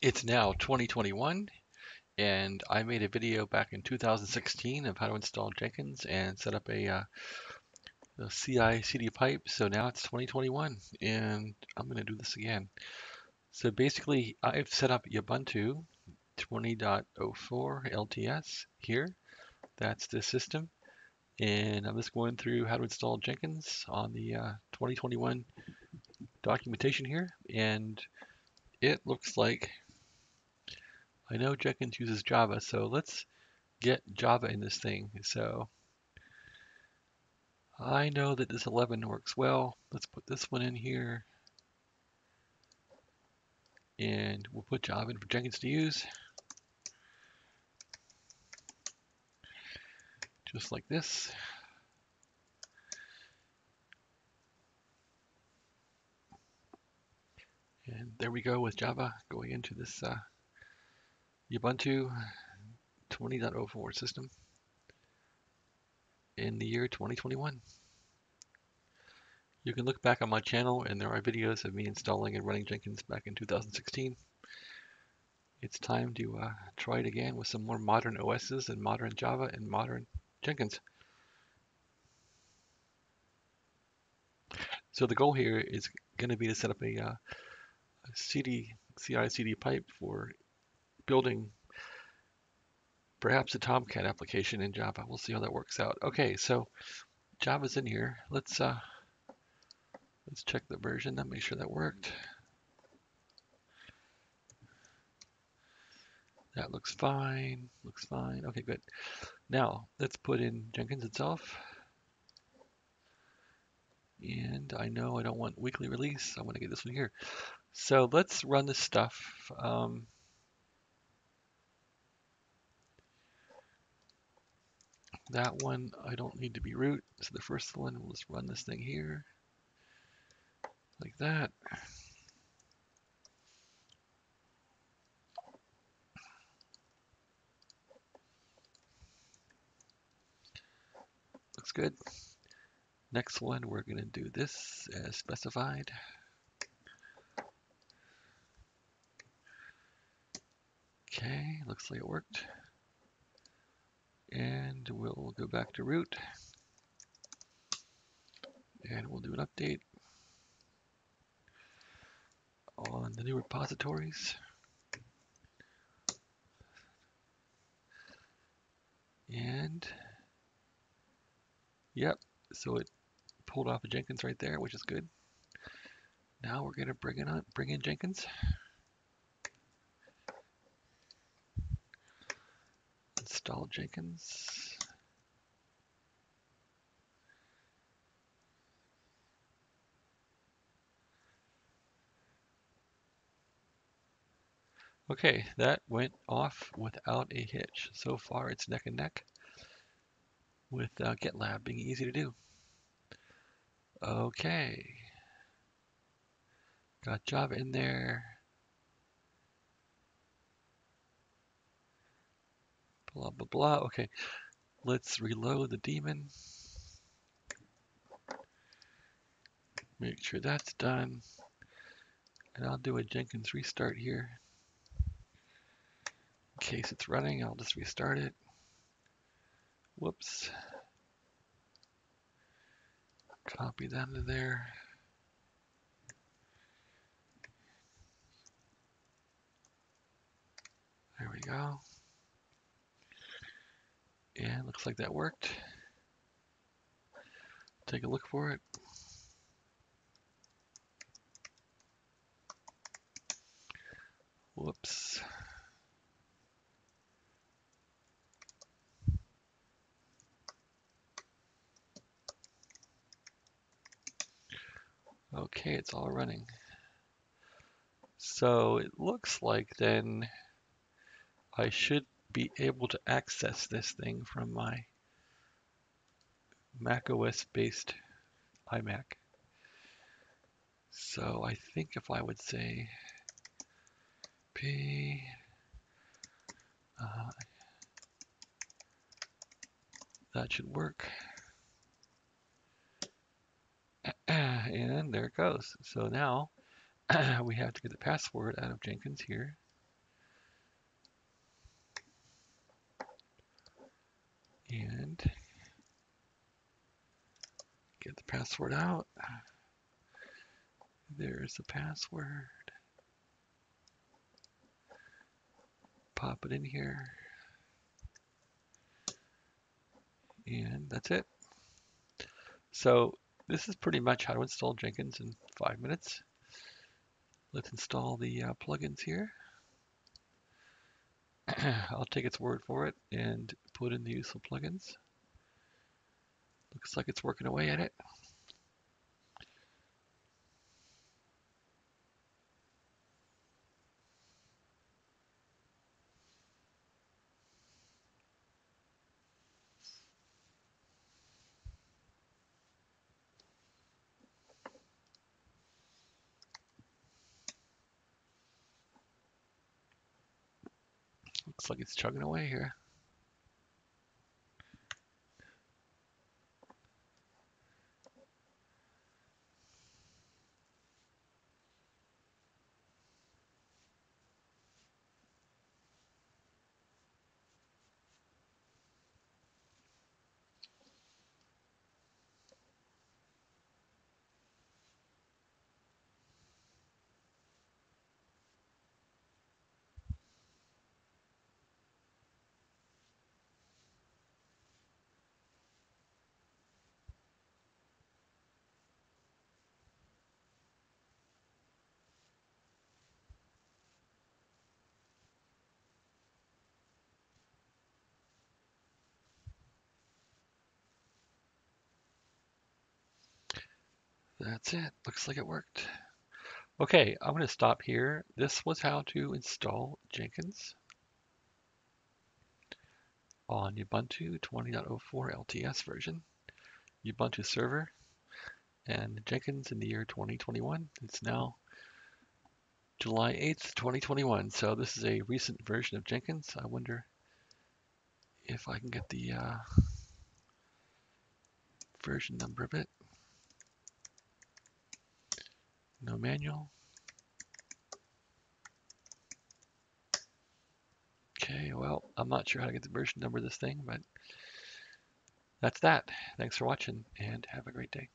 It's now 2021, and I made a video back in 2016 of how to install Jenkins and set up a CI/CD pipe. So now it's 2021, and I'm going to do this again. So basically, I've set up Ubuntu 20.04 LTS here. That's the system, and I'm just going through how to install Jenkins on the 2021 documentation here, and it looks like I know Jenkins uses Java, so let's get Java in this thing. So I know that this 11 works well. Let's put this one in here, and we'll put Java in for Jenkins to use, just like this. And there we go with Java going into this Ubuntu 20.04 system in the year 2021. You can look back on my channel, and there are videos of me installing and running Jenkins back in 2016. It's time to try it again with some more modern OSs and modern Java and modern Jenkins. So the goal here is going to be to set up a CI/CD pipe for building perhaps a Tomcat application in Java. We'll see how that works out. Okay, so Java's in here. Let's check the version and make sure that worked. That looks fine. Looks fine. Okay, good. Now let's put in Jenkins itself. And I know I don't want weekly release. I want to get this one here. So let's run this stuff. That one I don't need to be root. So the first one, let's run this thing here like that. Looks good. Next one, we're going to do this as specified. Okay, looks like it worked. And we'll go back to root. And we'll do an update on the new repositories. And yep, so it pulled off a Jenkins right there, which is good. Now we're going to bring in Jenkins. Install Jenkins. Okay, that went off without a hitch. So far, it's neck and neck with GitLab being easy to do. Okay, got Java in there. Blah, blah, blah. Okay, let's reload the daemon. Make sure that's done. And I'll do a Jenkins restart here. In case it's running, I'll just restart it. Whoops. Copy that into there. There we go. And looks like that worked. Take a look for it. Whoops. Okay, it's all running. So it looks like then I should be able to access this thing from my macOS based iMac. So I think if I would say P, that should work. And there it goes. So now we have to get the password out of Jenkins here. And get the password out. There's the password. Pop it in here. And that's it. So this is pretty much how to install Jenkins in 5 minutes. Let's install the plugins here. I'll take its word for it and put in the useful plugins. Looks like it's working away at it. Looks like it's chugging away here. That's it. Looks like it worked. Okay, I'm going to stop here. This was how to install Jenkins on Ubuntu 20.04 LTS version, Ubuntu server, and Jenkins in the year 2021. It's now July 8th, 2021. So this is a recent version of Jenkins. I wonder if I can get the version number of it. No manual. Okay, well, I'm not sure how to get the version number of this thing, but that's that. Thanks for watching and have a great day.